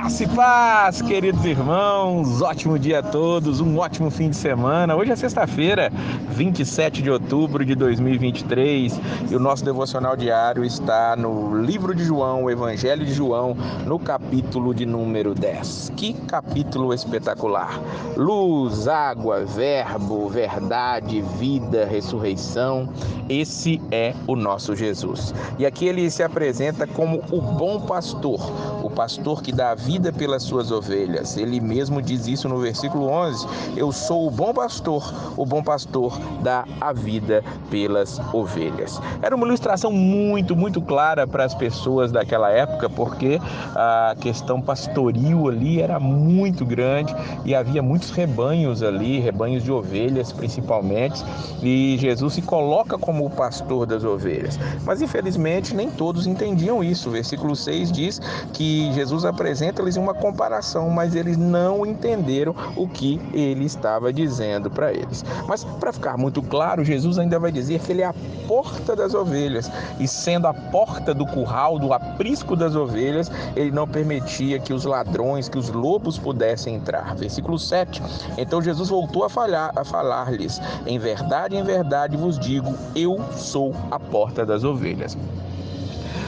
Graça e paz, queridos irmãos, ótimo dia a todos, um ótimo fim de semana. Hoje é sexta-feira, 27 de outubro de 2023 e o nosso devocional diário está no livro de João, o Evangelho de João, no capítulo de número 10. Que capítulo espetacular! Luz, água, verbo, verdade, vida, ressurreição, esse é o nosso Jesus. E aqui ele se apresenta como o bom pastor, o pastor que dá a vida pelas suas ovelhas. Ele mesmo diz isso no versículo 11: eu sou o bom pastor dá a vida pelas ovelhas. Era uma ilustração muito clara para as pessoas daquela época, porque a questão pastoril ali era muito grande e havia muitos rebanhos ali, rebanhos de ovelhas principalmente, e Jesus se coloca como o pastor das ovelhas. Mas infelizmente nem todos entendiam isso. O versículo 6 diz que Jesus apresenta-lhes uma comparação, mas eles não entenderam o que ele estava dizendo para eles. Mas para ficar muito claro, Jesus ainda vai dizer que ele é a porta das ovelhas, e sendo a porta do curral, do aprisco das ovelhas, ele não permitia que os ladrões, que os lobos pudessem entrar. Versículo 7, então Jesus voltou a falar-lhes: em verdade vos digo, eu sou a porta das ovelhas.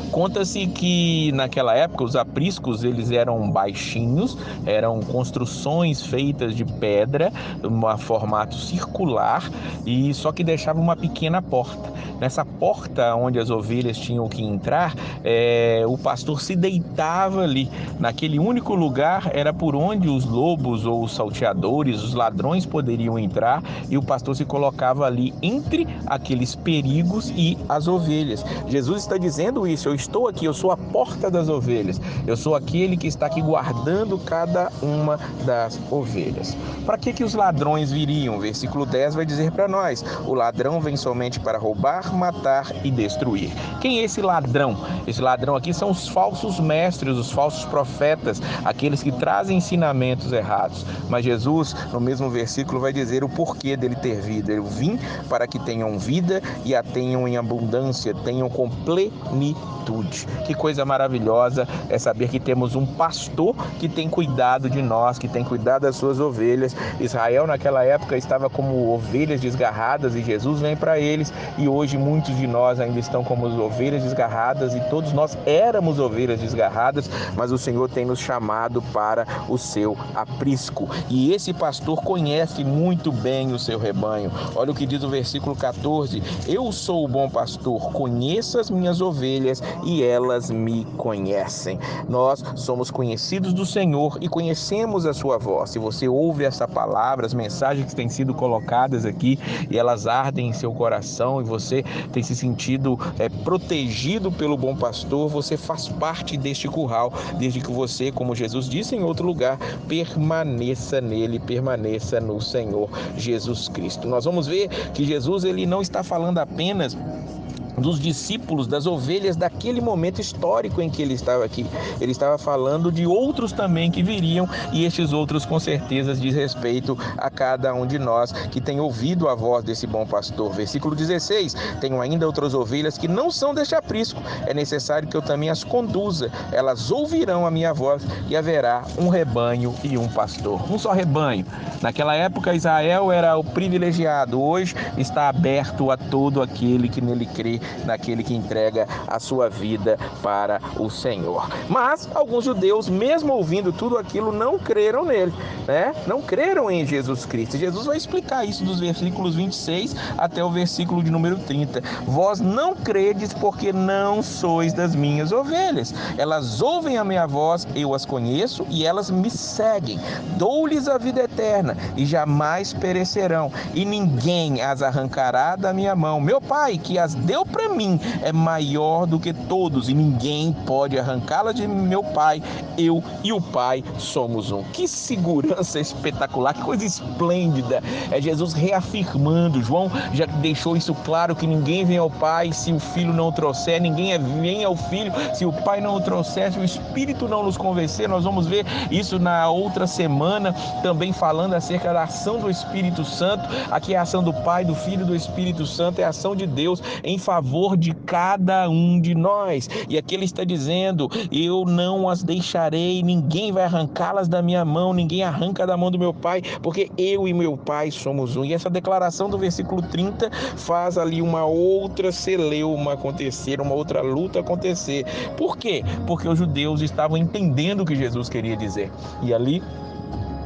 Conta-se que naquela época os apriscos eles eram baixinhos, eram construções feitas de pedra, um formato circular, e só que deixava uma pequena porta. Nessa porta onde as ovelhas tinham que entrar, o pastor se deitava ali. Naquele único lugar era por onde os lobos ou os salteadores, os ladrões poderiam entrar, e o pastor se colocava ali entre aqueles perigos e as ovelhas. Jesus está dizendo isso: eu estou aqui, eu sou a porta das ovelhas, eu sou aquele que está aqui guardando cada uma das ovelhas. Para que os ladrões viriam? O versículo 10 vai dizer para nós: o ladrão vem somente para roubar, matar e destruir. Quem é esse ladrão? Esse ladrão aqui são os falsos mestres, os falsos profetas, aqueles que trazem ensinamentos errados. Mas Jesus, no mesmo versículo, vai dizer o porquê dele ter vindo. Eu vim para que tenham vida e a tenham em abundância, tenham com plenitude. Que coisa maravilhosa é saber que temos um pastor que tem cuidado de nós, que tem cuidado das suas ovelhas. Israel naquela época estava como ovelhas desgarradas e Jesus vem para eles, e hoje muitos de nós ainda estão como ovelhas desgarradas, e todos nós éramos ovelhas desgarradas, mas o Senhor tem nos chamado para o seu aprisco, e esse pastor conhece muito bem o seu rebanho. Olha o que diz o versículo 14: eu sou o bom pastor, conheço as minhas ovelhas e elas me conhecem. Nós somos conhecidos do Senhor e conhecemos a sua voz. Se você ouve essa palavra, as mensagens que têm sido colocadas aqui, e elas ardem em seu coração, e você tem se sentido protegido pelo bom pastor, você faz parte deste curral, desde que você, como Jesus disse em outro lugar, permaneça nele, permaneça no Senhor Jesus Cristo. Nós vamos ver que Jesus ele não está falando apenas dos discípulos, das ovelhas daquele momento histórico em que ele estava aqui. Ele estava falando de outros também que viriam, e estes outros com certeza diz respeito a cada um de nós que tem ouvido a voz desse bom pastor. Versículo 16: tenho ainda outras ovelhas que não são deste aprisco, é necessário que eu também as conduza, elas ouvirão a minha voz e haverá um rebanho e um pastor. Um só rebanho. Naquela época Israel era o privilegiado, hoje está aberto a todo aquele que nele crê, naquele que entrega a sua vida para o Senhor. Mas alguns judeus, mesmo ouvindo tudo aquilo, não creram nele, né? Não creram em Jesus Cristo. Jesus vai explicar isso dos versículos 26 até o versículo de número 30. Vós não credes porque não sois das minhas ovelhas. Elas ouvem a minha voz, eu as conheço e elas me seguem. Dou-lhes a vida eterna e jamais perecerão, e ninguém as arrancará da minha mão. Meu Pai, que as deu para mim, é maior do que todos, e ninguém pode arrancá-la de meu Pai. Eu e o Pai somos um. Que segurança espetacular, que coisa esplêndida. É Jesus reafirmando. João já deixou isso claro, que ninguém vem ao Pai se o Filho não o trouxer, ninguém vem ao Filho se o Pai não o trouxer, se o Espírito não nos convencer. Nós vamos ver isso na outra semana, também falando acerca da ação do Espírito Santo. Aqui é a ação do Pai, do Filho e do Espírito Santo, é a ação de Deus em favor favor de cada um de nós. E aqui ele está dizendo: eu não as deixarei, ninguém vai arrancá-las da minha mão, ninguém arranca da mão do meu Pai, porque eu e meu Pai somos um. E essa declaração do versículo 30 faz ali uma outra celeuma acontecer, uma outra luta acontecer. Por quê? Porque os judeus estavam entendendo o que Jesus queria dizer. E ali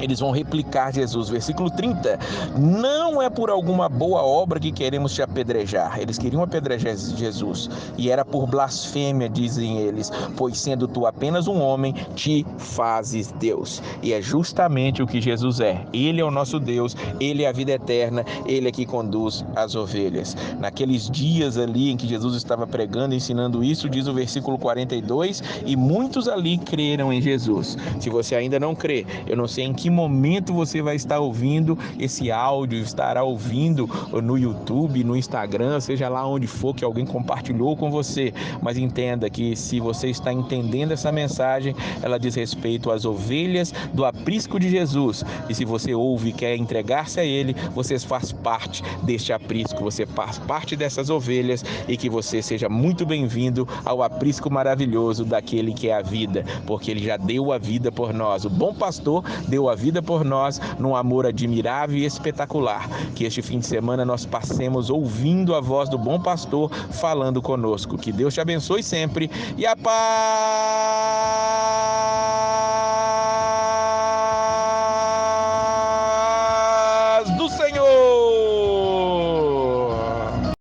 eles vão replicar Jesus, versículo 30. Não é por alguma boa obra que queremos te apedrejar. Eles queriam apedrejar Jesus. E era por blasfêmia, dizem eles, pois sendo tu apenas um homem, te fazes Deus. E é justamente o que Jesus é. Ele é o nosso Deus, Ele é a vida eterna, Ele é que conduz as ovelhas. Naqueles dias ali em que Jesus estava pregando, ensinando isso, diz o versículo 42, e muitos ali creram em Jesus. Se você ainda não crê, eu não sei em que momento você vai estar ouvindo esse áudio, estará ouvindo no YouTube, no Instagram, seja lá onde for que alguém compartilhou com você, mas entenda que se você está entendendo essa mensagem, ela diz respeito às ovelhas do aprisco de Jesus, e se você ouve e quer entregar-se a Ele, você faz parte deste aprisco, você faz parte dessas ovelhas, e que você seja muito bem-vindo ao aprisco maravilhoso daquele que é a vida, porque Ele já deu a vida por nós. O bom pastor deu a vida por nós num amor admirável e espetacular. Que este fim de semana nós passemos ouvindo a voz do bom pastor falando conosco. Que Deus te abençoe sempre e a paz